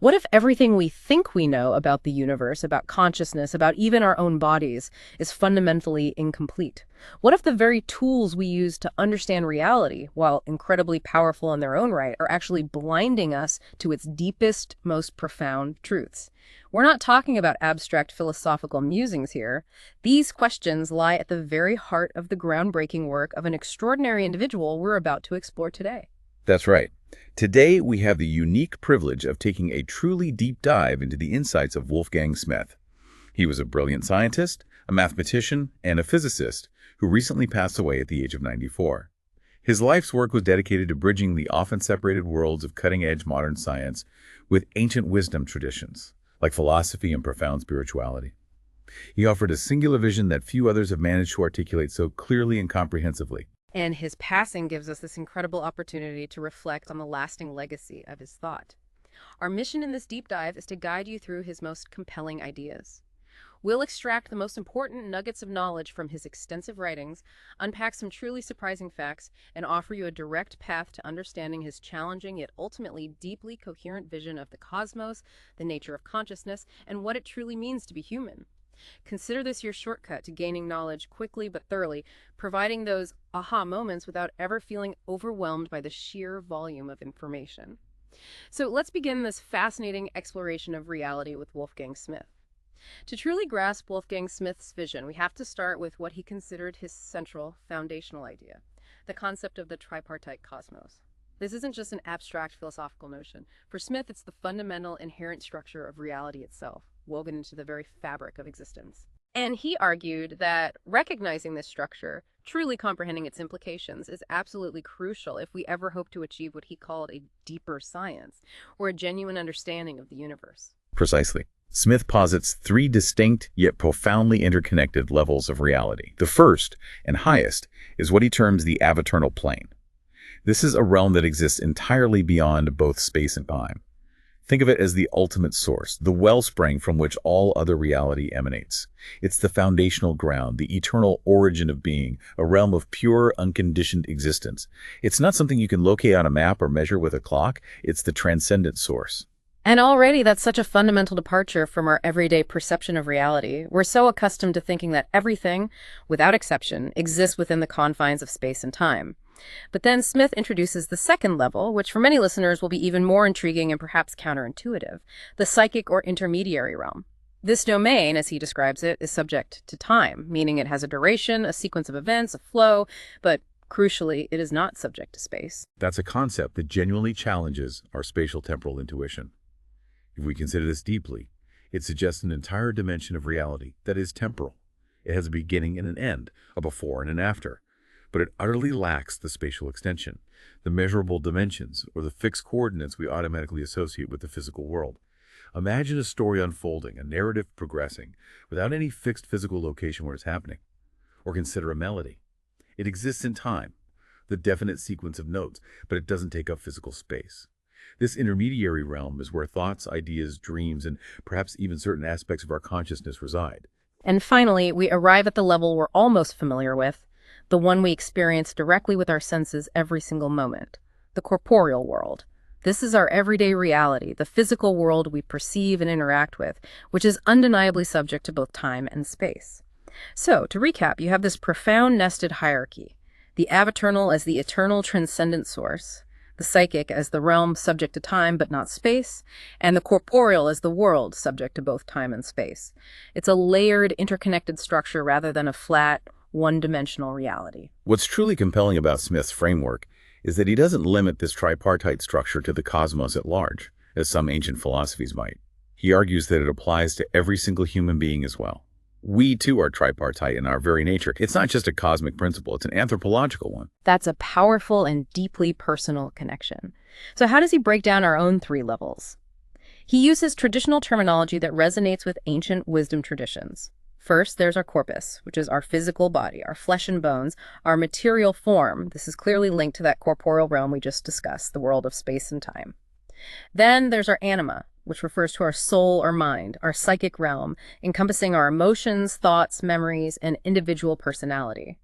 What if everything we think we know about the universe, about consciousness, about even our own bodies, is fundamentally incomplete? What if the very tools we use to understand reality, while incredibly powerful in their own right, are actually blinding us to its deepest, most profound truths? We're not talking about abstract philosophical musings here. These questions lie at the very heart of the groundbreaking work of an extraordinary individual we're about to explore today. That's right. Today, we have the unique privilege of taking a truly deep dive into the insights of Wolfgang Smith. He was a brilliant scientist, a mathematician, and a physicist who recently passed away at the age of 94. His life's work was dedicated to bridging the often separated worlds of cutting-edge modern science with ancient wisdom traditions, like philosophy and profound spirituality. He offered a singular vision that few others have managed to articulate so clearly and comprehensively. And his passing gives us this incredible opportunity to reflect on the lasting legacy of his thought. Our mission in this deep dive is to guide you through his most compelling ideas. We'll extract the most important nuggets of knowledge from his extensive writings, unpack some truly surprising facts, and offer you a direct path to understanding his challenging yet ultimately deeply coherent vision of the cosmos, the nature of consciousness, and what it truly means to be human. Consider this your shortcut to gaining knowledge quickly but thoroughly, providing those aha moments without ever feeling overwhelmed by the sheer volume of information. So let's begin this fascinating exploration of reality with Wolfgang Smith. To truly grasp Wolfgang Smith's vision, we have to start with what he considered his central foundational idea, the concept of the tripartite cosmos. This isn't just an abstract philosophical notion. For Smith, it's the fundamental inherent structure of reality itself, woven into the very fabric of existence. And he argued that recognizing this structure, truly comprehending its implications, is absolutely crucial if we ever hope to achieve what he called a deeper science, or a genuine understanding of the universe. Precisely. Smith posits three distinct yet profoundly interconnected levels of reality. The first, and highest, is what he terms the avetal plane. This is a realm that exists entirely beyond both space and time. Think of it as the ultimate source, the wellspring from which all other reality emanates. It's the foundational ground, the eternal origin of being, a realm of pure, unconditioned existence. It's not something you can locate on a map or measure with a clock. It's the transcendent source. And already that's such a fundamental departure from our everyday perception of reality. We're so accustomed to thinking that everything, without exception, exists within the confines of space and time. But then Smith introduces the second level, which for many listeners will be even more intriguing and perhaps counterintuitive, the psychic or intermediary realm. This domain, as he describes it, is subject to time, meaning it has a duration, a sequence of events, a flow, but crucially, it is not subject to space. That's a concept that genuinely challenges our spatial-temporal intuition. If we consider this deeply, it suggests an entire dimension of reality that is temporal. It has a beginning and an end, a before and an after. But it utterly lacks the spatial extension, the measurable dimensions, or the fixed coordinates we automatically associate with the physical world. Imagine a story unfolding, a narrative progressing, without any fixed physical location where it's happening. Or consider a melody. It exists in time, the definite sequence of notes, but it doesn't take up physical space. This intermediary realm is where thoughts, ideas, dreams, and perhaps even certain aspects of our consciousness reside. And finally, we arrive at the level we're all most familiar with, the one we experience directly with our senses every single moment, the corporeal world. This is our everyday reality, the physical world we perceive and interact with, which is undeniably subject to both time and space. So, to recap, you have this profound nested hierarchy, the avaternal as the eternal transcendent source, the psychic as the realm subject to time but not space, and the corporeal as the world subject to both time and space. It's a layered, interconnected structure rather than a flat, one-dimensional reality. What's truly compelling about Smith's framework is that he doesn't limit this tripartite structure to the cosmos at large, as some ancient philosophies might. He argues that it applies to every single human being as well. We, too, are tripartite in our very nature. It's not just a cosmic principle, it's an anthropological one. That's a powerful and deeply personal connection. So how does he break down our own three levels? He uses traditional terminology that resonates with ancient wisdom traditions. First, there's our corpus, which is our physical body, our flesh and bones, our material form. This is clearly linked to that corporeal realm we just discussed, the world of space and time. Then there's our anima, which refers to our soul or mind, our psychic realm, encompassing our emotions, thoughts, memories, and individual personality.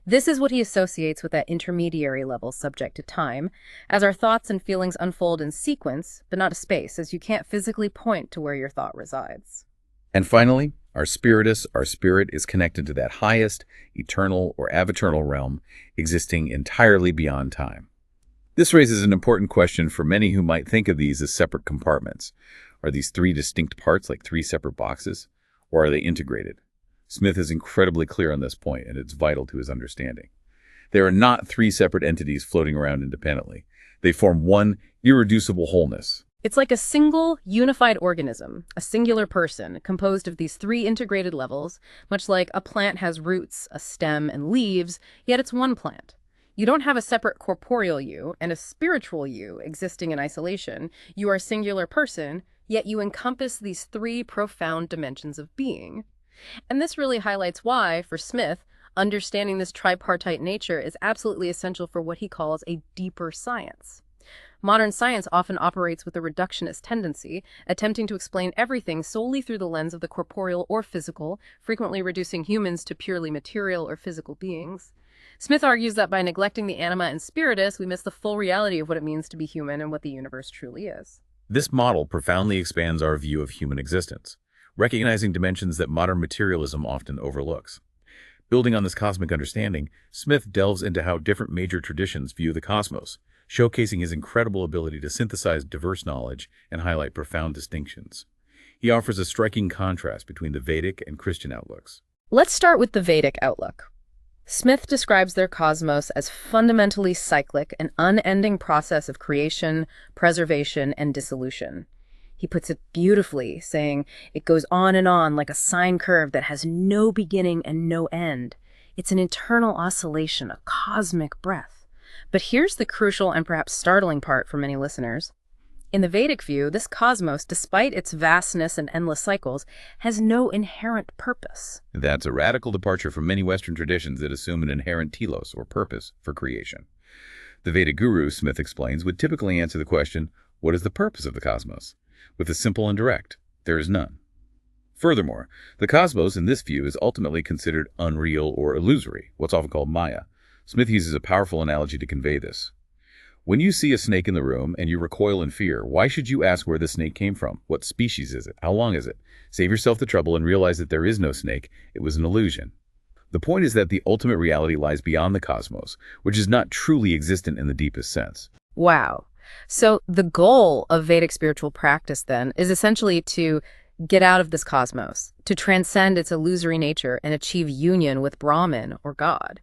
This is what he associates with that intermediary level subject to time, as our thoughts and feelings unfold in sequence, but not a space, as you can't physically point to where your thought resides. And finally, our spiritus, our spirit, is connected to that highest, eternal, or avaternal realm existing entirely beyond time. This raises an important question for many who might think of these as separate compartments. Are these three distinct parts like three separate boxes, or are they integrated? Smith is incredibly clear on this point, and it's vital to his understanding. They are not three separate entities floating around independently. They form one irreducible wholeness. It's like a single, unified organism, a singular person, composed of these three integrated levels, much like a plant has roots, a stem, and leaves, yet it's one plant. You don't have a separate corporeal you and a spiritual you existing in isolation. You are a singular person, yet you encompass these three profound dimensions of being. And this really highlights why, for Smith, understanding this tripartite nature is absolutely essential for what he calls a deeper science. Modern science often operates with a reductionist tendency, attempting to explain everything solely through the lens of the corporeal or physical, frequently reducing humans to purely material or physical beings. Smith argues that by neglecting the anima and spiritus, we miss the full reality of what it means to be human and what the universe truly is. This model profoundly expands our view of human existence, recognizing dimensions that modern materialism often overlooks. Building on this cosmic understanding, Smith delves into how different major traditions view the cosmos, showcasing his incredible ability to synthesize diverse knowledge and highlight profound distinctions. He offers a striking contrast between the Vedic and Christian outlooks. Let's start with the Vedic outlook. Smith describes their cosmos as fundamentally cyclic, an unending process of creation, preservation, and dissolution. He puts it beautifully, saying it goes on and on like a sine curve that has no beginning and no end. It's an eternal oscillation, a cosmic breath. But here's the crucial and perhaps startling part for many listeners. In the Vedic view, this cosmos, despite its vastness and endless cycles, has no inherent purpose. That's a radical departure from many Western traditions that assume an inherent telos, or purpose, for creation. The Vedic guru, Smith explains, would typically answer the question, what is the purpose of the cosmos? With a simple and direct, there is none. Furthermore, the cosmos in this view is ultimately considered unreal or illusory, what's often called Maya. Smith uses a powerful analogy to convey this. When you see a snake in the room and you recoil in fear, why should you ask where the snake came from? What species is it? How long is it? Save yourself the trouble and realize that there is no snake. It was an illusion. The point is that the ultimate reality lies beyond the cosmos, which is not truly existent in the deepest sense. Wow. So the goal of Vedic spiritual practice, then, is essentially to get out of this cosmos, to transcend its illusory nature and achieve union with Brahman, or God.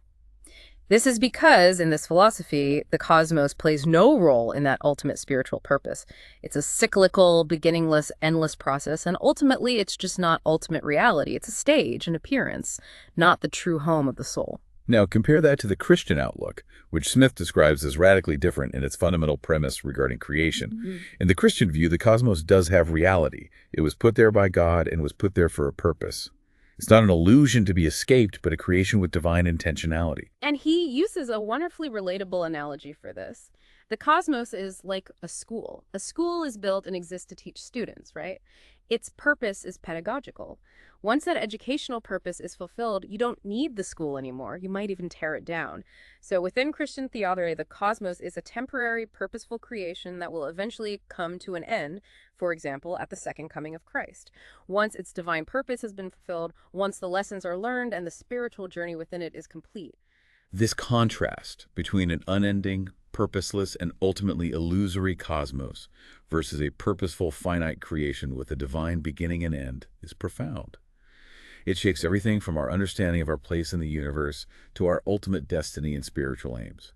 This is because, in this philosophy, the cosmos plays no role in that ultimate spiritual purpose. It's a cyclical, beginningless, endless process, and ultimately it's just not ultimate reality. It's a stage, an appearance, not the true home of the soul. Now, compare that to the Christian outlook, which Smith describes as radically different in its fundamental premise regarding creation. In the Christian view, the cosmos does have reality. It was put there by God and was put there for a purpose. It's not an illusion to be escaped, but a creation with divine intentionality. And he uses a wonderfully relatable analogy for this. The cosmos is like a school. A school is built and exists to teach students, right? Its purpose is pedagogical. Once that educational purpose is fulfilled, you don't need the school anymore. You might even tear it down. So within Christian theology, the cosmos is a temporary, purposeful creation that will eventually come to an end, for example, at the second coming of Christ. Once its divine purpose has been fulfilled, once the lessons are learned and the spiritual journey within it is complete. This contrast between an unending, purposeless, and ultimately illusory cosmos versus a purposeful, finite creation with a divine beginning and end is profound. It shapes everything from our understanding of our place in the universe to our ultimate destiny and spiritual aims.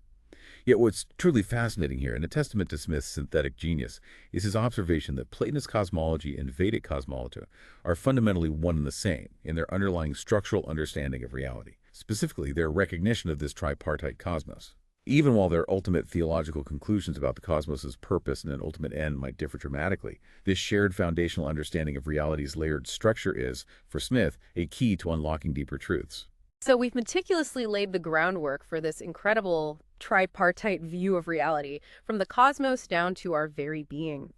Yet what's truly fascinating here, and a testament to Smith's synthetic genius, is his observation that Platonist cosmology and Vedic cosmology are fundamentally one and the same in their underlying structural understanding of reality, specifically their recognition of this tripartite cosmos. Even while their ultimate theological conclusions about the cosmos's purpose and an ultimate end might differ dramatically, this shared foundational understanding of reality's layered structure is, for Smith, a key to unlocking deeper truths. So we've meticulously laid the groundwork for this incredible tripartite view of reality, from the cosmos down to our very being.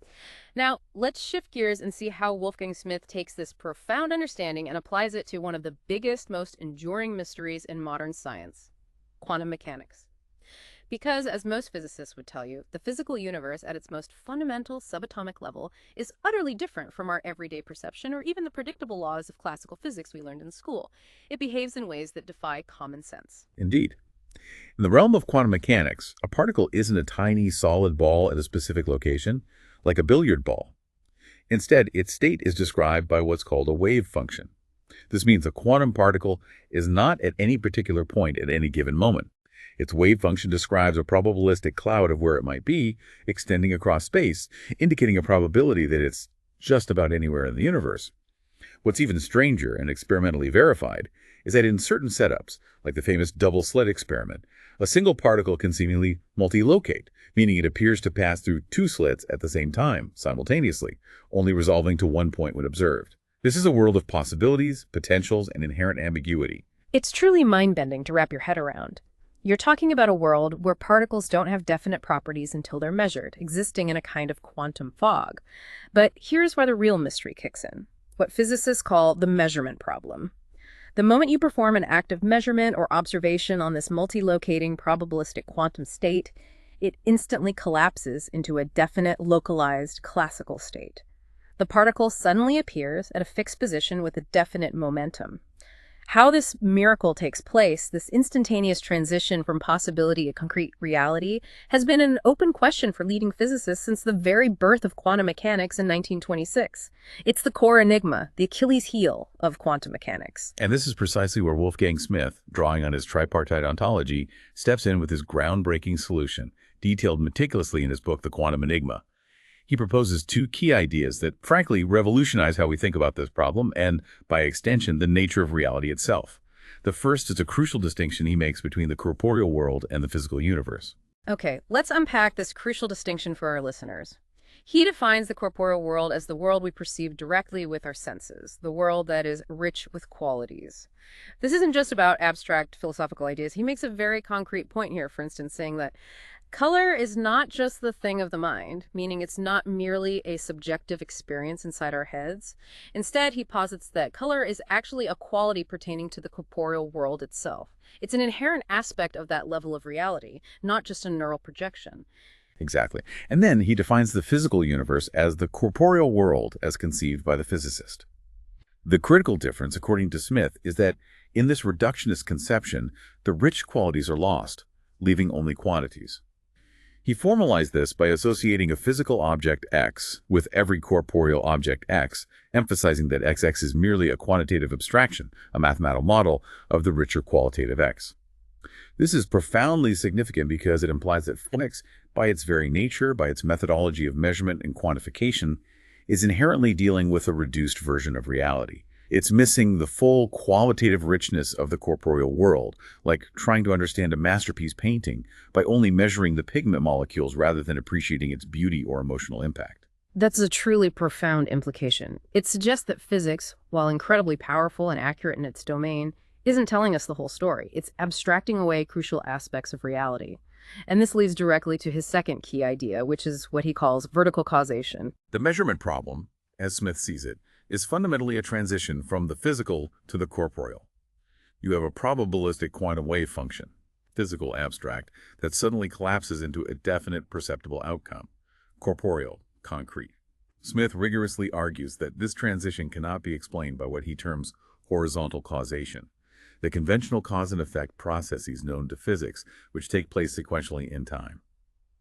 Now, let's shift gears and see how Wolfgang Smith takes this profound understanding and applies it to one of the biggest, most enduring mysteries in modern science: quantum mechanics. Because, as most physicists would tell you, the physical universe at its most fundamental subatomic level is utterly different from our everyday perception or even the predictable laws of classical physics we learned in school. It behaves in ways that defy common sense. Indeed. In the realm of quantum mechanics, a particle isn't a tiny solid ball at a specific location, like a billiard ball. Instead, its state is described by what's called a wave function. This means a quantum particle is not at any particular point at any given moment. Its wave function describes a probabilistic cloud of where it might be, extending across space, indicating a probability that it's just about anywhere in the universe. What's even stranger and experimentally verified is that in certain setups, like the famous double slit experiment, a single particle can seemingly multilocate, meaning it appears to pass through two slits at the same time, simultaneously, only resolving to one point when observed. This is a world of possibilities, potentials, and inherent ambiguity. It's truly mind-bending to wrap your head around. You're talking about a world where particles don't have definite properties until they're measured, existing in a kind of quantum fog. But here's where the real mystery kicks in: what physicists call the measurement problem. The moment you perform an act of measurement or observation on this multi-locating probabilistic quantum state, it instantly collapses into a definite, localized, classical state. The particle suddenly appears at a fixed position with a definite momentum. How this miracle takes place, this instantaneous transition from possibility to concrete reality, has been an open question for leading physicists since the very birth of quantum mechanics in 1926. It's the core enigma, the Achilles heel of quantum mechanics. And this is precisely where Wolfgang Smith, drawing on his tripartite ontology, steps in with his groundbreaking solution, detailed meticulously in his book, The Quantum Enigma. He proposes two key ideas that, frankly, revolutionize how we think about this problem and, by extension, the nature of reality itself. The first is a crucial distinction he makes between the corporeal world and the physical universe. Okay, let's unpack this crucial distinction for our listeners. He defines the corporeal world as the world we perceive directly with our senses, the world that is rich with qualities. This isn't just about abstract philosophical ideas. He makes a very concrete point here, for instance, saying that color is not just the thing of the mind, meaning it's not merely a subjective experience inside our heads. Instead, he posits that color is actually a quality pertaining to the corporeal world itself. It's an inherent aspect of that level of reality, not just a neural projection. Exactly. And then he defines the physical universe as the corporeal world as conceived by the physicist. The critical difference, according to Smith, is that in this reductionist conception, the rich qualities are lost, leaving only quantities. He formalized this by associating a physical object X with every corporeal object X, emphasizing that XX is merely a quantitative abstraction, a mathematical model of the richer qualitative X. This is profoundly significant because it implies that physics, by its very nature, by its methodology of measurement and quantification, is inherently dealing with a reduced version of reality. It's missing the full qualitative richness of the corporeal world, like trying to understand a masterpiece painting by only measuring the pigment molecules rather than appreciating its beauty or emotional impact. That's a truly profound implication. It suggests that physics, while incredibly powerful and accurate in its domain, isn't telling us the whole story. It's abstracting away crucial aspects of reality. And this leads directly to his second key idea, which is what he calls vertical causation. The measurement problem, as Smith sees it, is fundamentally a transition from the physical to the corporeal. You have a probabilistic quantum wave function, physical abstract, that suddenly collapses into a definite perceptible outcome, corporeal, concrete. Smith rigorously argues that this transition cannot be explained by what he terms horizontal causation, the conventional cause and effect processes known to physics, which take place sequentially in time.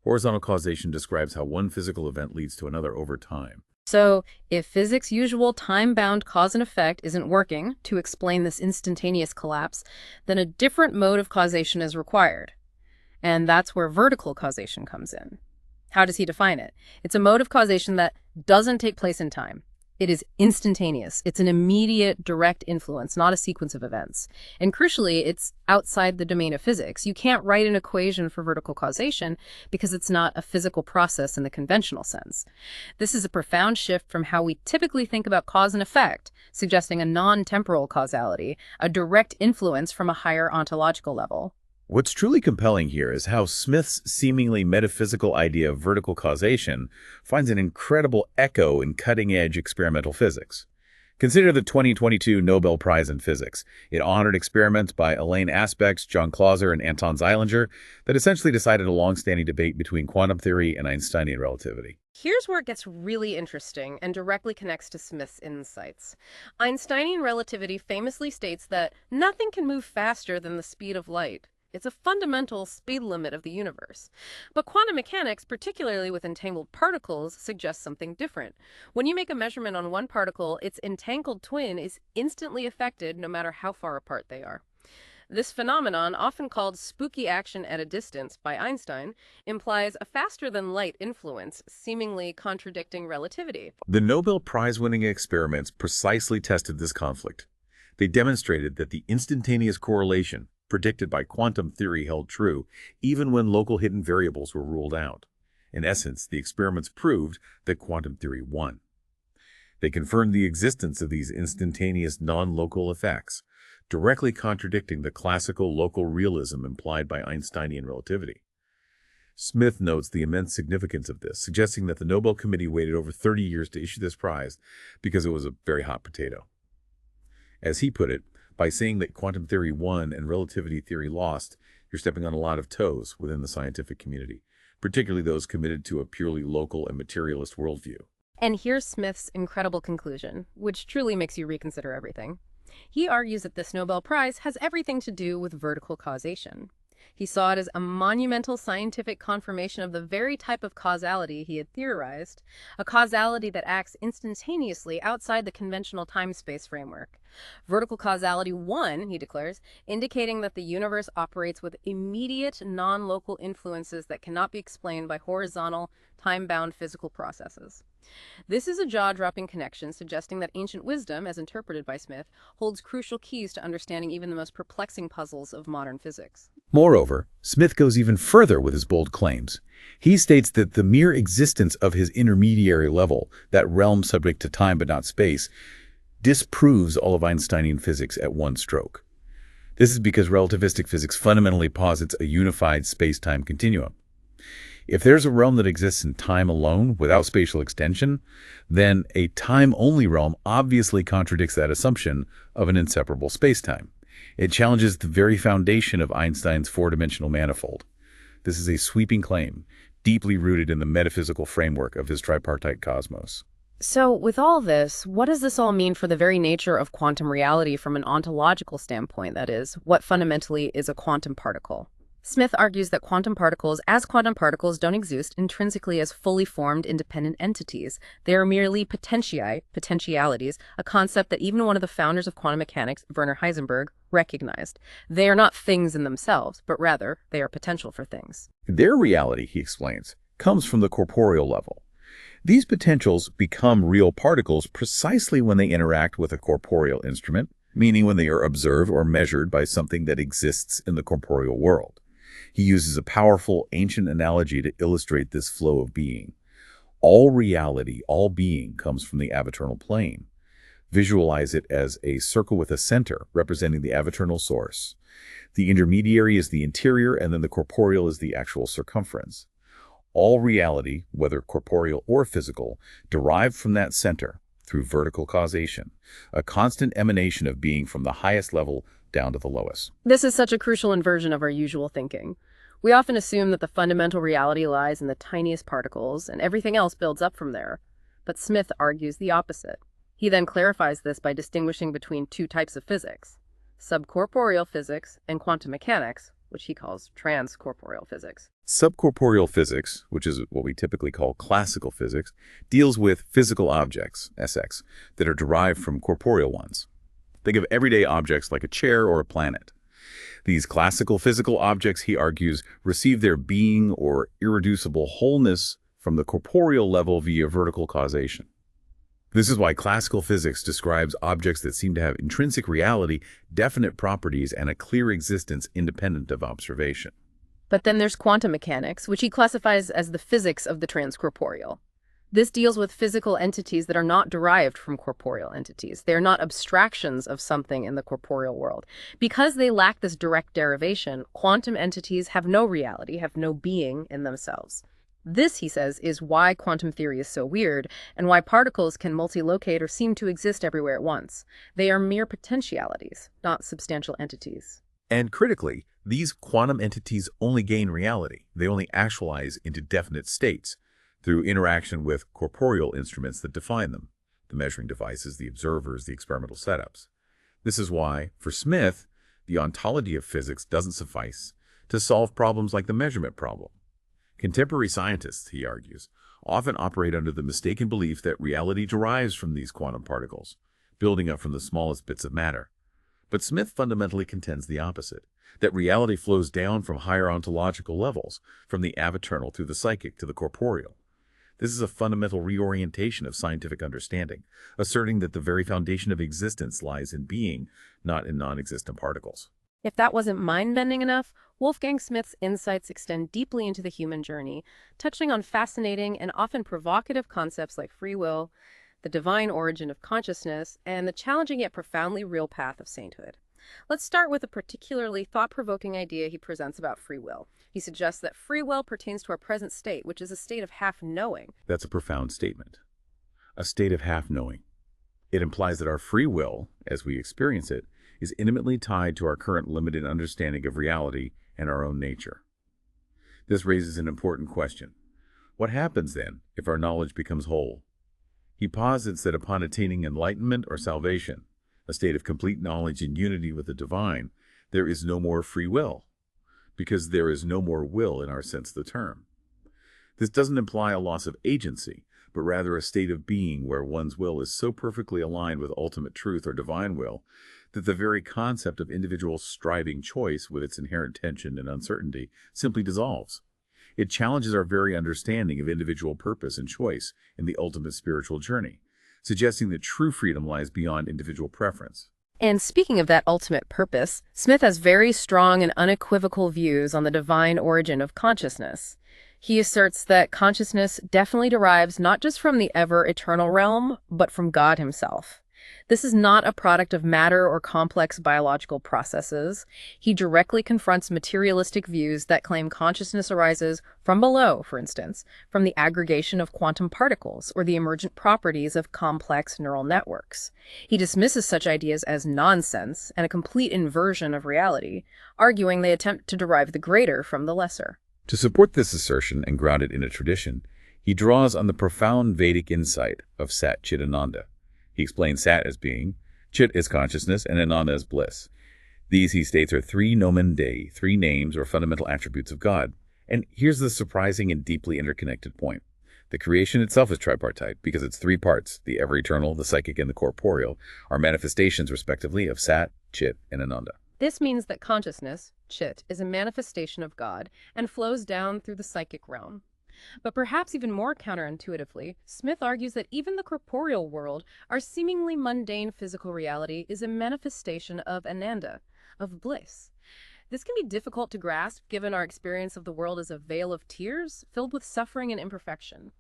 Horizontal causation describes how one physical event leads to another over time. So, if physics' usual time-bound cause and effect isn't working to explain this instantaneous collapse, then a different mode of causation is required. And that's where vertical causation comes in. How does he define it? It's a mode of causation that doesn't take place in time. It is instantaneous. It's an immediate, direct influence, not a sequence of events. And crucially, it's outside the domain of physics. You can't write an equation for vertical causation because it's not a physical process in the conventional sense. This is a profound shift from how we typically think about cause and effect, suggesting a non-temporal causality, a direct influence from a higher ontological level. What's truly compelling here is how Smith's seemingly metaphysical idea of vertical causation finds an incredible echo in cutting-edge experimental physics. Consider the 2022 Nobel Prize in Physics. It honored experiments by Elaine Aspects, John Clauser, and Anton Zeilinger that essentially decided a long-standing debate between quantum theory and Einsteinian relativity. Here's where it gets really interesting and directly connects to Smith's insights. Einsteinian relativity famously states that nothing can move faster than the speed of light. It's a fundamental speed limit of the universe. But quantum mechanics, particularly with entangled particles, suggests something different. When you make a measurement on one particle, its entangled twin is instantly affected no matter how far apart they are. This phenomenon, often called spooky action at a distance by Einstein, implies a faster-than-light influence, seemingly contradicting relativity. The Nobel Prize-winning experiments precisely tested this conflict. They demonstrated that the instantaneous correlation predicted by quantum theory held true, even when local hidden variables were ruled out. In essence, the experiments proved that quantum theory won. They confirmed the existence of these instantaneous non-local effects, directly contradicting the classical local realism implied by Einsteinian relativity. Smith notes the immense significance of this, suggesting that the Nobel Committee waited over 30 years to issue this prize because it was a very hot potato. As he put it, by saying that quantum theory won and relativity theory lost, you're stepping on a lot of toes within the scientific community, particularly those committed to a purely local and materialist worldview. And here's Smith's incredible conclusion, which truly makes you reconsider everything. He argues that this Nobel Prize has everything to do with vertical causation. He saw it as a monumental scientific confirmation of the very type of causality he had theorized, a causality that acts instantaneously outside the conventional time-space framework. Vertical causality won, he declares, indicating that the universe operates with immediate, non-local influences that cannot be explained by horizontal, time-bound physical processes. This is a jaw-dropping connection suggesting that ancient wisdom, as interpreted by Smith, holds crucial keys to understanding even the most perplexing puzzles of modern physics. Moreover, Smith goes even further with his bold claims. He states that the mere existence of his intermediary level, that realm subject to time but not space, disproves all of Einsteinian physics at one stroke. This is because relativistic physics fundamentally posits a unified space-time continuum. If there's a realm that exists in time alone, without spatial extension, then a time-only realm obviously contradicts that assumption of an inseparable spacetime. It challenges the very foundation of Einstein's four-dimensional manifold. This is a sweeping claim, deeply rooted in the metaphysical framework of his tripartite cosmos. So, with all this, what does this all mean for the very nature of quantum reality from an ontological standpoint, that is, what fundamentally is a quantum particle? Smith argues that quantum particles, don't exist intrinsically as fully formed independent entities. They are merely potentialities, a concept that even one of the founders of quantum mechanics, Werner Heisenberg, recognized. They are not things in themselves, but rather they are potential for things. Their reality, he explains, comes from the corporeal level. These potentials become real particles precisely when they interact with a corporeal instrument, meaning when they are observed or measured by something that exists in the corporeal world. He uses a powerful ancient analogy to illustrate this flow of being. All reality, all being, comes from the avaternal plane. Visualize it as a circle with a center representing the avaternal source. The intermediary is the interior, and then the corporeal is the actual circumference. All reality, whether corporeal or physical, derived from that center through vertical causation, a constant emanation of being from the highest level down to the lowest. This is such a crucial inversion of our usual thinking. We often assume that the fundamental reality lies in the tiniest particles, and everything else builds up from there. But Smith argues the opposite. He then clarifies this by distinguishing between two types of physics: subcorporeal physics and quantum mechanics, which he calls transcorporeal physics. Subcorporeal physics, which is what we typically call classical physics, deals with physical objects, SX, that are derived from corporeal ones. Think of everyday objects like a chair or a planet. These classical physical objects, he argues, receive their being or irreducible wholeness from the corporeal level via vertical causation. This is why classical physics describes objects that seem to have intrinsic reality, definite properties, and a clear existence independent of observation. But then there's quantum mechanics, which he classifies as the physics of the transcorporeal. This deals with physical entities that are not derived from corporeal entities. They are not abstractions of something in the corporeal world. Because they lack this direct derivation, quantum entities have no reality, have no being in themselves. This, he says, is why quantum theory is so weird and why particles can multilocate or seem to exist everywhere at once. They are mere potentialities, not substantial entities. And critically, these quantum entities only gain reality. They only actualize into definite states through interaction with corporeal instruments that define them, the measuring devices, the observers, the experimental setups. This is why, for Smith, the ontology of physics doesn't suffice to solve problems like the measurement problem. Contemporary scientists, he argues, often operate under the mistaken belief that reality derives from these quantum particles, building up from the smallest bits of matter. But Smith fundamentally contends the opposite, that reality flows down from higher ontological levels, from the avetal through the psychic to the corporeal. This is a fundamental reorientation of scientific understanding, asserting that the very foundation of existence lies in being, not in non-existent particles. If that wasn't mind-bending enough, Wolfgang Smith's insights extend deeply into the human journey, touching on fascinating and often provocative concepts like free will, the divine origin of consciousness, and the challenging yet profoundly real path of sainthood. Let's start with a particularly thought-provoking idea he presents about free will. He suggests that free will pertains to our present state, which is a state of half-knowing. That's a profound statement. A state of half-knowing. It implies that our free will, as we experience it, is intimately tied to our current limited understanding of reality and our own nature. This raises an important question. What happens, then, if our knowledge becomes whole? He posits that upon attaining enlightenment or salvation, a state of complete knowledge and unity with the divine, there is no more free will, because there is no more will in our sense of the term. This doesn't imply a loss of agency, but rather a state of being where one's will is so perfectly aligned with ultimate truth or divine will that the very concept of individual striving choice with its inherent tension and uncertainty simply dissolves. It challenges our very understanding of individual purpose and choice in the ultimate spiritual journey, suggesting that true freedom lies beyond individual preference. And speaking of that ultimate purpose, Smith has very strong and unequivocal views on the divine origin of consciousness. He asserts that consciousness definitely derives not just from the ever-eternal realm, but from God himself. This is not a product of matter or complex biological processes. He directly confronts materialistic views that claim consciousness arises from below, for instance, from the aggregation of quantum particles or the emergent properties of complex neural networks. He dismisses such ideas as nonsense and a complete inversion of reality, arguing they attempt to derive the greater from the lesser. To support this assertion and ground it in a tradition, he draws on the profound Vedic insight of Sat Chit Ananda. He explains Sat as being, Chit as consciousness, and Ananda as bliss. These, he states, are three nomen Dei, three names or fundamental attributes of God. And here's the surprising and deeply interconnected point. The creation itself is tripartite because its three parts, the ever-eternal, the psychic, and the corporeal, are manifestations, respectively, of Sat, Chit, and Ananda. This means that consciousness, Chit, is a manifestation of God and flows down through the psychic realm. But perhaps even more counterintuitively, Smith argues that even the corporeal world, our seemingly mundane physical reality, is a manifestation of Ananda, of bliss. This can be difficult to grasp given our experience of the world as a vale of tears filled with suffering and imperfection.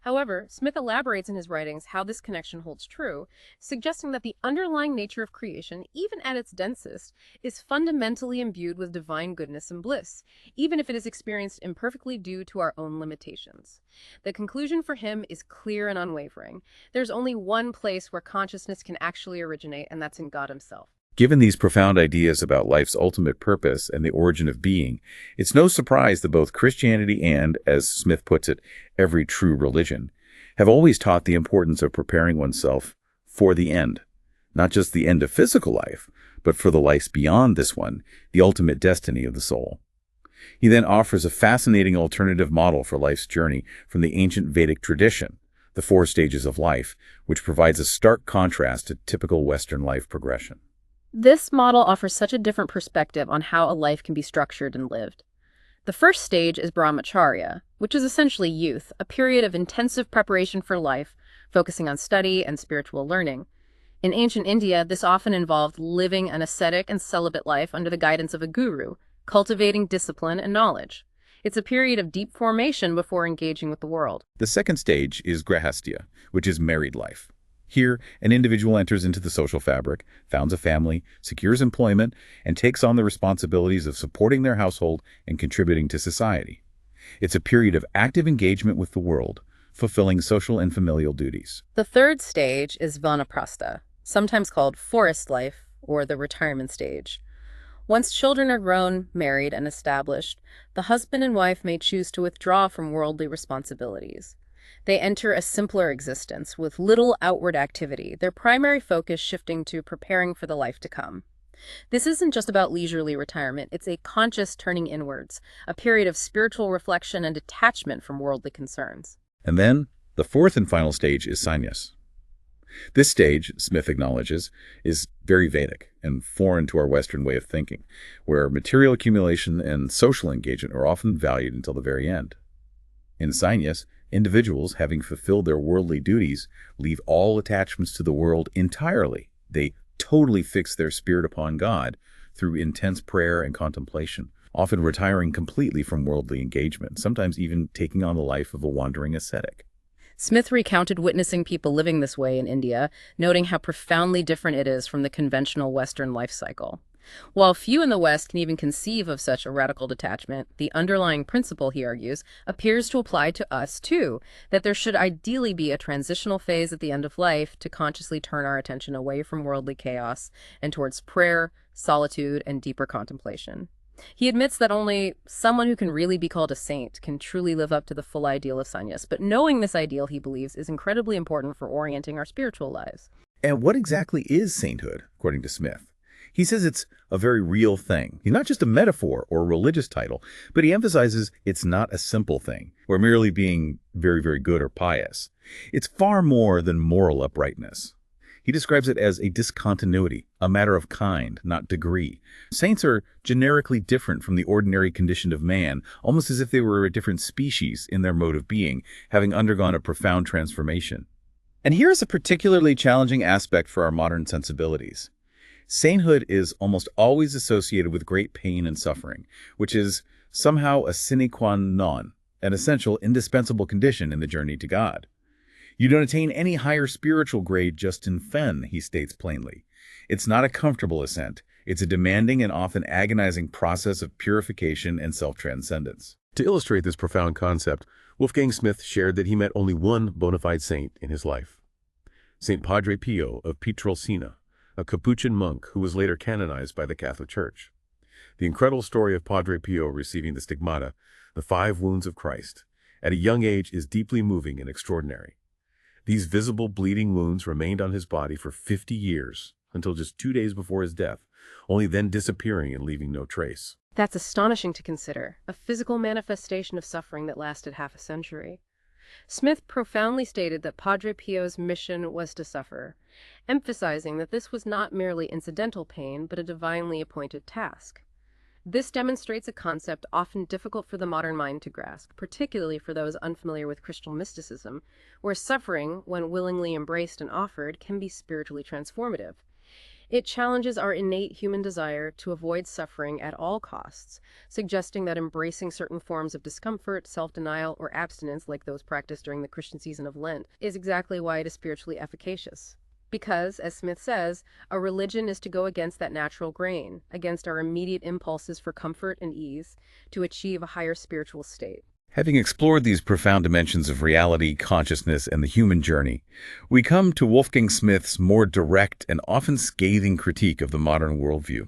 However, Smith elaborates in his writings how this connection holds true, suggesting that the underlying nature of creation, even at its densest, is fundamentally imbued with divine goodness and bliss, even if it is experienced imperfectly due to our own limitations. The conclusion for him is clear and unwavering. There's only one place where consciousness can actually originate, and that's in God himself. Given these profound ideas about life's ultimate purpose and the origin of being, it's no surprise that both Christianity and, as Smith puts it, every true religion, have always taught the importance of preparing oneself for the end. Not just the end of physical life, but for the life beyond this one, the ultimate destiny of the soul. He then offers a fascinating alternative model for life's journey from the ancient Vedic tradition, the 4 stages of life, which provides a stark contrast to typical Western life progression. This model offers such a different perspective on how a life can be structured and lived. The first stage is brahmacharya, which is essentially youth, a period of intensive preparation for life, focusing on study and spiritual learning. In ancient India, this often involved living an ascetic and celibate life under the guidance of a guru, cultivating discipline and knowledge. It's a period of deep formation before engaging with the world. The second stage is grahastya, which is married life. Here, an individual enters into the social fabric, founds a family, secures employment, and takes on the responsibilities of supporting their household and contributing to society. It's a period of active engagement with the world, fulfilling social and familial duties. The third stage is vanaprastha, sometimes called forest life or the retirement stage. Once children are grown, married, and established, the husband and wife may choose to withdraw from worldly responsibilities. They enter a simpler existence with little outward activity, their primary focus shifting to preparing for the life to come. This isn't just about leisurely retirement, it's a conscious turning inwards, a period of spiritual reflection and detachment from worldly concerns. And then, the fourth and final stage is sannyas. This stage, Smith acknowledges, is very Vedic and foreign to our Western way of thinking, where material accumulation and social engagement are often valued until the very end. In sannyas, individuals, having fulfilled their worldly duties, leave all attachments to the world entirely. They totally fix their spirit upon God through intense prayer and contemplation, often retiring completely from worldly engagement, sometimes even taking on the life of a wandering ascetic. Smith recounted witnessing people living this way in India, noting how profoundly different it is from the conventional Western life cycle. While few in the West can even conceive of such a radical detachment, the underlying principle, he argues, appears to apply to us too, that there should ideally be a transitional phase at the end of life to consciously turn our attention away from worldly chaos and towards prayer, solitude, and deeper contemplation. He admits that only someone who can really be called a saint can truly live up to the full ideal of sannyas, but knowing this ideal, he believes, is incredibly important for orienting our spiritual lives. And what exactly is sainthood, according to Smith? He says it's a very real thing. He's not just a metaphor or a religious title, but he emphasizes it's not a simple thing, or merely being very, very good or pious. It's far more than moral uprightness. He describes it as a discontinuity, a matter of kind, not degree. Saints are generically different from the ordinary condition of man, almost as if they were a different species in their mode of being, having undergone a profound transformation. And here's a particularly challenging aspect for our modern sensibilities. Sainthood is almost always associated with great pain and suffering, which is somehow a sine qua non, an essential, indispensable condition in the journey to God. You don't attain any higher spiritual grade just in fen, he states plainly. It's not a comfortable ascent. It's a demanding and often agonizing process of purification and self-transcendence. To illustrate this profound concept, Wolfgang Smith shared that he met only one bona fide saint in his life. Saint Padre Pio of Pietrelcina, a Capuchin monk who was later canonized by the Catholic Church. The incredible story of Padre Pio receiving the stigmata, the 5 wounds of Christ, at a young age is deeply moving and extraordinary. These visible bleeding wounds remained on his body for 50 years, until just 2 days before his death, only then disappearing and leaving no trace. That's astonishing to consider, a physical manifestation of suffering that lasted half a century. Smith profoundly stated that Padre Pio's mission was to suffer, emphasizing that this was not merely incidental pain, but a divinely appointed task. This demonstrates a concept often difficult for the modern mind to grasp, particularly for those unfamiliar with Christian mysticism, where suffering, when willingly embraced and offered, can be spiritually transformative. It challenges our innate human desire to avoid suffering at all costs, suggesting that embracing certain forms of discomfort, self-denial, or abstinence, like those practiced during the Christian season of Lent, is exactly why it is spiritually efficacious. Because, as Smith says, a religion is to go against that natural grain, against our immediate impulses for comfort and ease, to achieve a higher spiritual state. Having explored these profound dimensions of reality, consciousness, and the human journey, we come to Wolfgang Smith's more direct and often scathing critique of the modern worldview.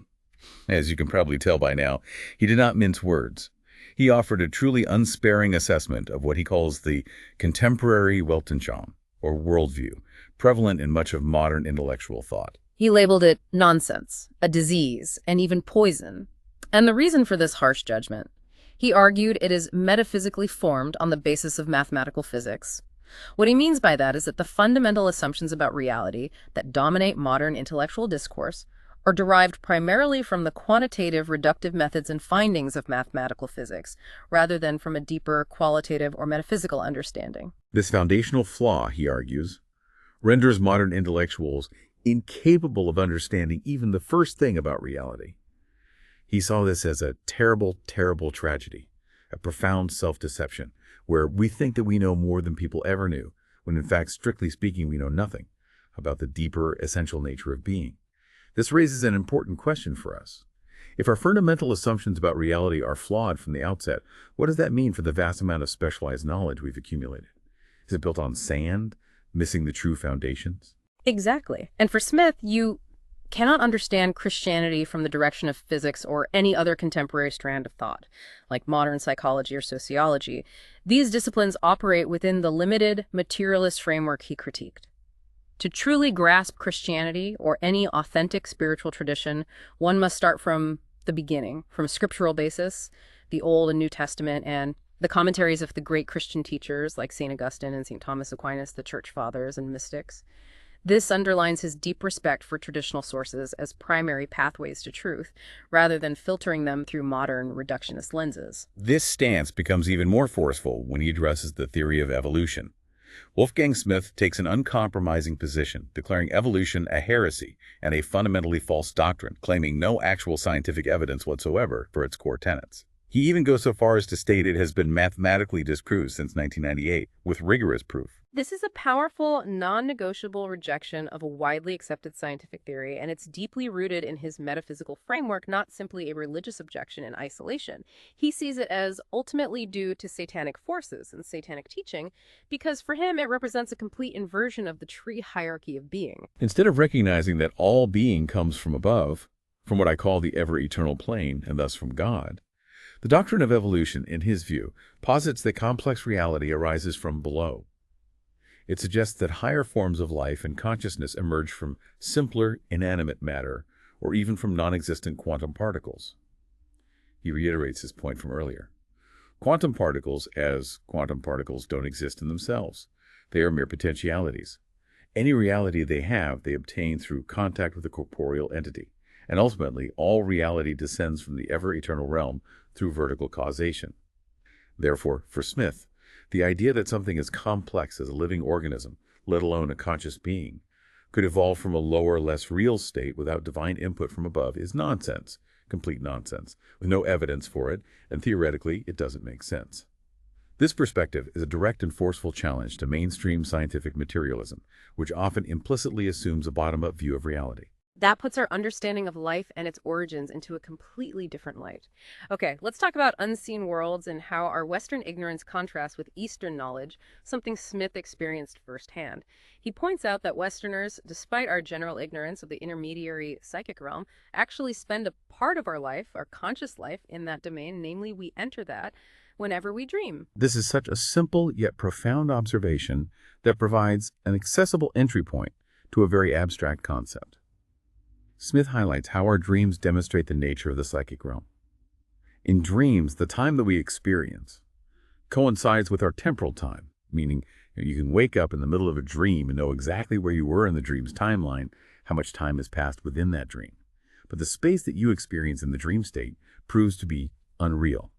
As you can probably tell by now, he did not mince words. He offered a truly unsparing assessment of what he calls the contemporary Weltanschauung, or worldview, prevalent in much of modern intellectual thought. He labeled it nonsense, a disease, and even poison. And the reason for this harsh judgment: he argued it is metaphysically formed on the basis of mathematical physics. What he means by that is that the fundamental assumptions about reality that dominate modern intellectual discourse are derived primarily from the quantitative reductive methods and findings of mathematical physics, rather than from a deeper qualitative or metaphysical understanding. This foundational flaw, he argues, renders modern intellectuals incapable of understanding even the first thing about reality. He saw this as a terrible, terrible tragedy, a profound self-deception, where we think that we know more than people ever knew, when in fact, strictly speaking, we know nothing about the deeper, essential nature of being. This raises an important question for us. If our fundamental assumptions about reality are flawed from the outset, what does that mean for the vast amount of specialized knowledge we've accumulated? Is it built on sand, missing the true foundations? Exactly. And for Smith, you cannot understand Christianity from the direction of physics or any other contemporary strand of thought, like modern psychology or sociology. These disciplines operate within the limited materialist framework he critiqued. To truly grasp Christianity or any authentic spiritual tradition, one must start from the beginning, from a scriptural basis, the Old and New Testament, and the commentaries of the great Christian teachers like St. Augustine and St. Thomas Aquinas, the church fathers and mystics. This underlines his deep respect for traditional sources as primary pathways to truth, rather than filtering them through modern reductionist lenses. This stance becomes even more forceful when he addresses the theory of evolution. Wolfgang Smith takes an uncompromising position, declaring evolution a heresy and a fundamentally false doctrine, claiming no actual scientific evidence whatsoever for its core tenets. He even goes so far as to state it has been mathematically disproved since 1998, with rigorous proof. This is a powerful, non-negotiable rejection of a widely accepted scientific theory, and it's deeply rooted in his metaphysical framework, not simply a religious objection in isolation. He sees it as ultimately due to satanic forces and satanic teaching, because for him it represents a complete inversion of the tree hierarchy of being. Instead of recognizing that all being comes from above, from what I call the ever-eternal plane, and thus from God, the doctrine of evolution, in his view, posits that complex reality arises from below. It suggests that higher forms of life and consciousness emerge from simpler, inanimate matter, or even from non-existent quantum particles. He reiterates his point from earlier. Quantum particles, as quantum particles, don't exist in themselves. They are mere potentialities. Any reality they have, they obtain through contact with a corporeal entity. And ultimately, all reality descends from the ever-eternal realm through vertical causation. Therefore, for Smith, the idea that something as complex as a living organism, let alone a conscious being, could evolve from a lower, less real state without divine input from above is nonsense, complete nonsense, with no evidence for it, and theoretically, it doesn't make sense. This perspective is a direct and forceful challenge to mainstream scientific materialism, which often implicitly assumes a bottom-up view of reality. That puts our understanding of life and its origins into a completely different light. Okay, let's talk about unseen worlds and how our Western ignorance contrasts with Eastern knowledge, something Smith experienced firsthand. He points out that Westerners, despite our general ignorance of the intermediary psychic realm, actually spend a part of our life, our conscious life, in that domain, namely we enter that whenever we dream. This is such a simple yet profound observation that provides an accessible entry point to a very abstract concept. Smith highlights how our dreams demonstrate the nature of the psychic realm. In dreams, the time that we experience coincides with our temporal time, meaning you can wake up in the middle of a dream and know exactly where you were in the dream's timeline, how much time has passed within that dream. But the space that you experience in the dream state proves to be unreal.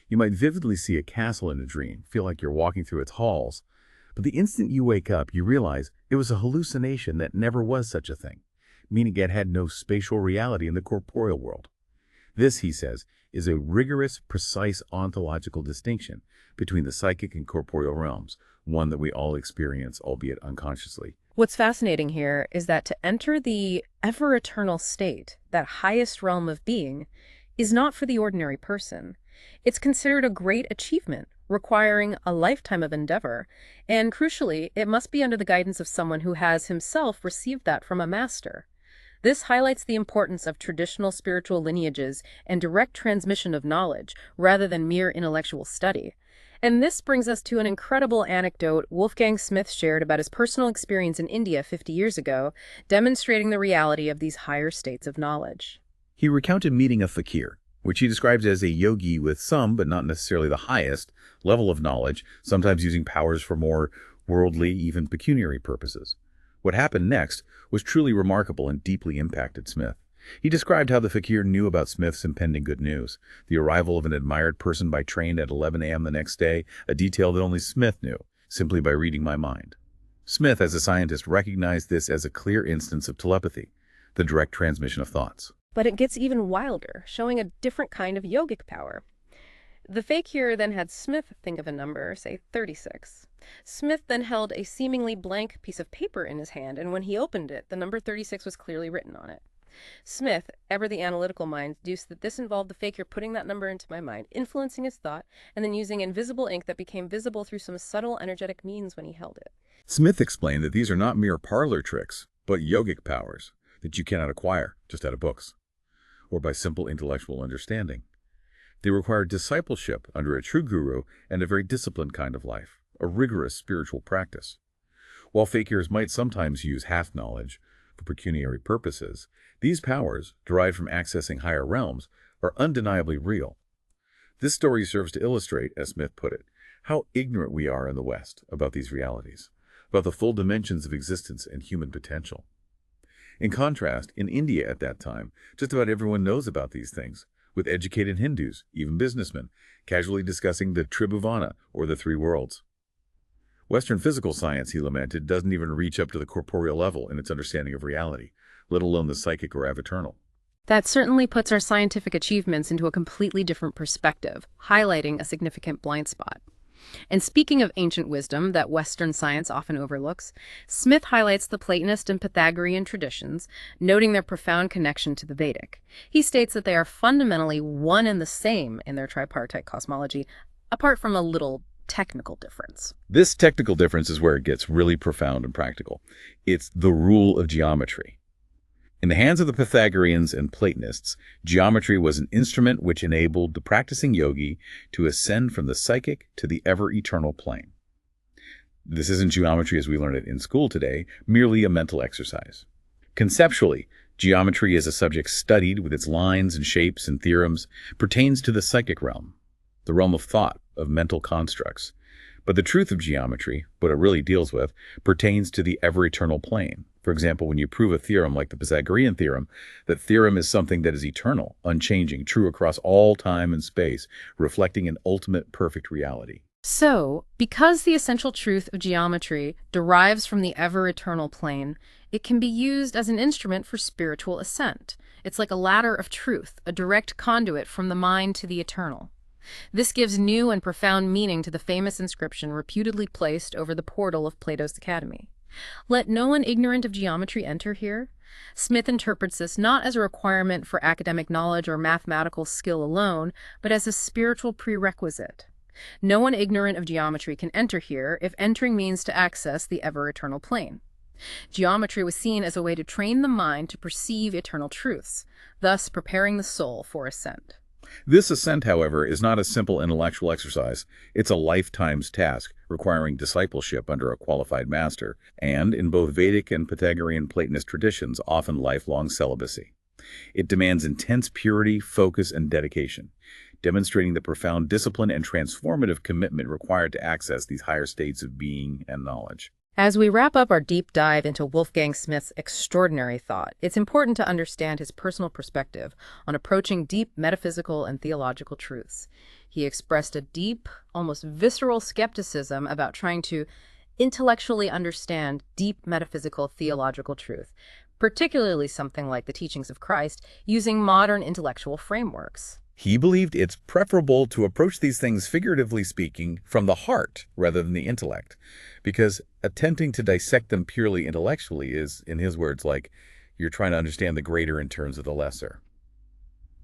You might vividly see a castle in a dream, feel like you're walking through its halls, but the instant you wake up, you realize it was a hallucination that never was such a thing, meaning it had no spatial reality in the corporeal world. This, he says, is a rigorous, precise ontological distinction between the psychic and corporeal realms, one that we all experience, albeit unconsciously. What's fascinating here is that to enter the ever-eternal state, that highest realm of being, is not for the ordinary person. It's considered a great achievement, requiring a lifetime of endeavor, and crucially, it must be under the guidance of someone who has himself received that from a master. This highlights the importance of traditional spiritual lineages and direct transmission of knowledge, rather than mere intellectual study. And this brings us to an incredible anecdote Wolfgang Smith shared about his personal experience in India 50 years ago, demonstrating the reality of these higher states of knowledge. He recounted meeting a fakir, which he describes as a yogi with some, but not necessarily the highest, level of knowledge, sometimes using powers for more worldly, even pecuniary purposes. What happened next was truly remarkable and deeply impacted Smith. He described how the fakir knew about Smith's impending good news, the arrival of an admired person by train at 11 a.m. the next day, a detail that only Smith knew, simply by reading my mind. Smith, as a scientist, recognized this as a clear instance of telepathy, the direct transmission of thoughts. But it gets even wilder, showing a different kind of yogic power. The fakir then had Smith think of a number, say 36. Smith then held a seemingly blank piece of paper in his hand, and when he opened it, the number 36 was clearly written on it. Smith, ever the analytical mind, deduced that this involved the fakir putting that number into my mind, influencing his thought, and then using invisible ink that became visible through some subtle energetic means when he held it. Smith explained that these are not mere parlor tricks, but yogic powers that you cannot acquire just out of books or by simple intellectual understanding. They require discipleship under a true guru and a very disciplined kind of life, a rigorous spiritual practice. While fakirs might sometimes use half-knowledge for pecuniary purposes, these powers, derived from accessing higher realms, are undeniably real. This story serves to illustrate, as Smith put it, how ignorant we are in the West about these realities, about the full dimensions of existence and human potential. In contrast, in India at that time, just about everyone knows about these things, with educated Hindus, even businessmen, casually discussing the Tribhuvana, or the three worlds. Western physical science, he lamented, doesn't even reach up to the corporeal level in its understanding of reality, let alone the psychic or avaternal. That certainly puts our scientific achievements into a completely different perspective, highlighting a significant blind spot. And speaking of ancient wisdom that Western science often overlooks, Smith highlights the Platonist and Pythagorean traditions, noting their profound connection to the Vedic. He states that they are fundamentally one and the same in their tripartite cosmology, apart from a little technical difference. This technical difference is where it gets really profound and practical. It's the rule of geometry. In the hands of the Pythagoreans and Platonists, geometry was an instrument which enabled the practicing yogi to ascend from the psychic to the ever-eternal plane. This isn't geometry as we learn it in school today, merely a mental exercise. Conceptually, geometry as a subject studied with its lines and shapes and theorems pertains to the psychic realm, the realm of thought, of mental constructs. But the truth of geometry, what it really deals with, pertains to the ever-eternal plane. For example, when you prove a theorem like the Pythagorean theorem, that theorem is something that is eternal, unchanging, true across all time and space, reflecting an ultimate perfect reality. So, because the essential truth of geometry derives from the ever-eternal plane, it can be used as an instrument for spiritual ascent. It's like a ladder of truth, a direct conduit from the mind to the eternal. This gives new and profound meaning to the famous inscription reputedly placed over the portal of Plato's Academy. Let no one ignorant of geometry enter here. Smith interprets this not as a requirement for academic knowledge or mathematical skill alone, but as a spiritual prerequisite. No one ignorant of geometry can enter here if entering means to access the ever-eternal plane. Geometry was seen as a way to train the mind to perceive eternal truths, thus preparing the soul for ascent. This ascent, however, is not a simple intellectual exercise. It's a lifetime's task, requiring discipleship under a qualified master, and, in both Vedic and Pythagorean Platonist traditions, often lifelong celibacy. It demands intense purity, focus, and dedication, demonstrating the profound discipline and transformative commitment required to access these higher states of being and knowledge. As we wrap up our deep dive into Wolfgang Smith's extraordinary thought, it's important to understand his personal perspective on approaching deep metaphysical and theological truths. He expressed a deep, almost visceral skepticism about trying to intellectually understand deep metaphysical theological truth, particularly something like the teachings of Christ, using modern intellectual frameworks. He believed it's preferable to approach these things, figuratively speaking, from the heart rather than the intellect, because attempting to dissect them purely intellectually is, in his words, like you're trying to understand the greater in terms of the lesser.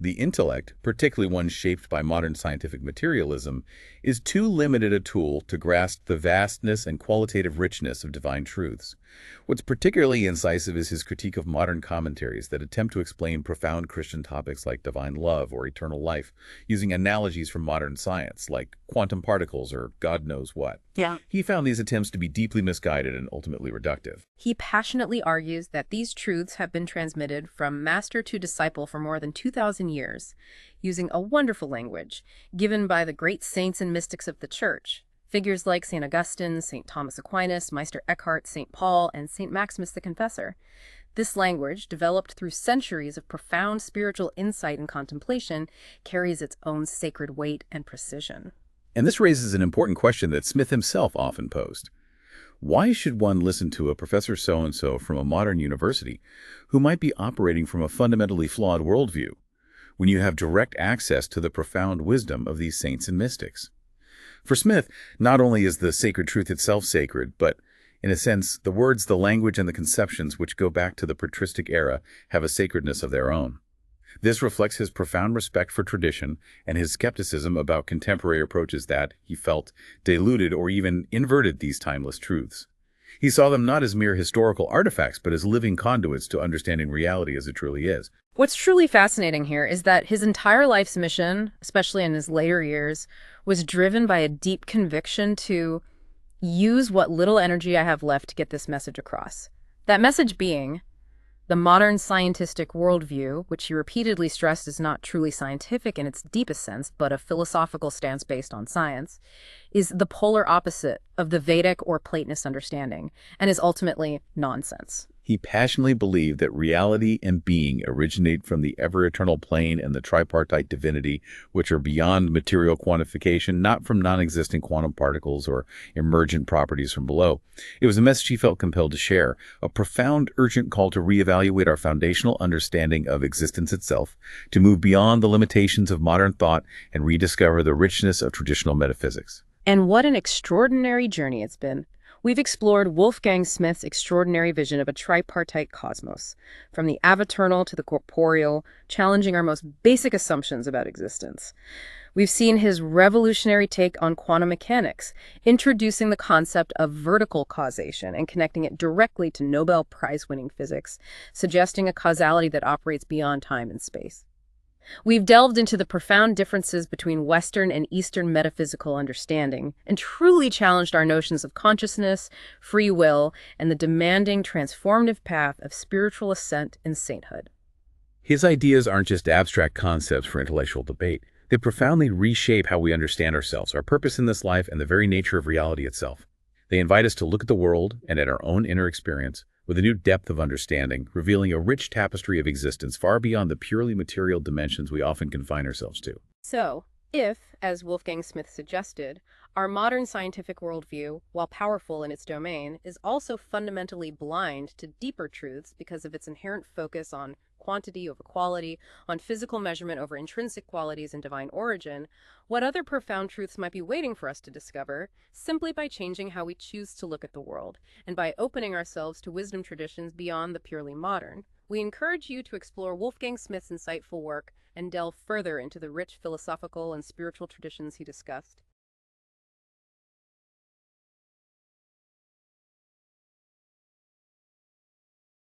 The intellect, particularly one shaped by modern scientific materialism, is too limited a tool to grasp the vastness and qualitative richness of divine truths. What's particularly incisive is his critique of modern commentaries that attempt to explain profound Christian topics like divine love or eternal life, using analogies from modern science like quantum particles or God knows what. He found these attempts to be deeply misguided and ultimately reductive. He passionately argues that these truths have been transmitted from master to disciple for more than 2,000 years, using a wonderful language given by the great saints and mystics of the Church. Figures like St. Augustine, St. Thomas Aquinas, Meister Eckhart, St. Paul, and St. Maximus the Confessor. This language, developed through centuries of profound spiritual insight and contemplation, carries its own sacred weight and precision. And this raises an important question that Smith himself often posed. Why should one listen to a professor so-and-so from a modern university who might be operating from a fundamentally flawed worldview? when you have direct access to the profound wisdom of these saints and mystics. For Smith, not only is the sacred truth itself sacred, but, in a sense, the words, the language, and the conceptions which go back to the patristic era have a sacredness of their own. This reflects his profound respect for tradition and his skepticism about contemporary approaches that, he felt, diluted or even inverted these timeless truths. He saw them not as mere historical artifacts, but as living conduits to understanding reality as it truly is. What's truly fascinating here is that his entire life's mission, especially in his later years, was driven by a deep conviction to use what little energy I have left to get this message across. That message being the modern scientistic worldview, which he repeatedly stressed is not truly scientific in its deepest sense, but a philosophical stance based on science, is the polar opposite of the Vedic or Platonist understanding, and is ultimately nonsense. He passionately believed that reality and being originate from the ever-eternal plane and the tripartite divinity, which are beyond material quantification, not from non-existent quantum particles or emergent properties from below. It was a message he felt compelled to share, a profound, urgent call to reevaluate our foundational understanding of existence itself, to move beyond the limitations of modern thought and rediscover the richness of traditional metaphysics. And what an extraordinary journey it's been. We've explored Wolfgang Smith's extraordinary vision of a tripartite cosmos, from the avetal to the corporeal, challenging our most basic assumptions about existence. We've seen his revolutionary take on quantum mechanics, introducing the concept of vertical causation and connecting it directly to Nobel Prize-winning physics, suggesting a causality that operates beyond time and space. We've delved into the profound differences between Western and Eastern metaphysical understanding and truly challenged our notions of consciousness, free will, and the demanding transformative path of spiritual ascent and sainthood. His ideas aren't just abstract concepts for intellectual debate. They profoundly reshape how we understand ourselves, our purpose in this life, and the very nature of reality itself. They invite us to look at the world and at our own inner experience with a new depth of understanding, revealing a rich tapestry of existence far beyond the purely material dimensions we often confine ourselves to. So, if, as Wolfgang Smith suggested, our modern scientific worldview, while powerful in its domain, is also fundamentally blind to deeper truths because of its inherent focus on quantity over quality, on physical measurement over intrinsic qualities and divine origin, what other profound truths might be waiting for us to discover simply by changing how we choose to look at the world and by opening ourselves to wisdom traditions beyond the purely modern? We encourage you to explore Wolfgang Smith's insightful work and delve further into the rich philosophical and spiritual traditions he discussed.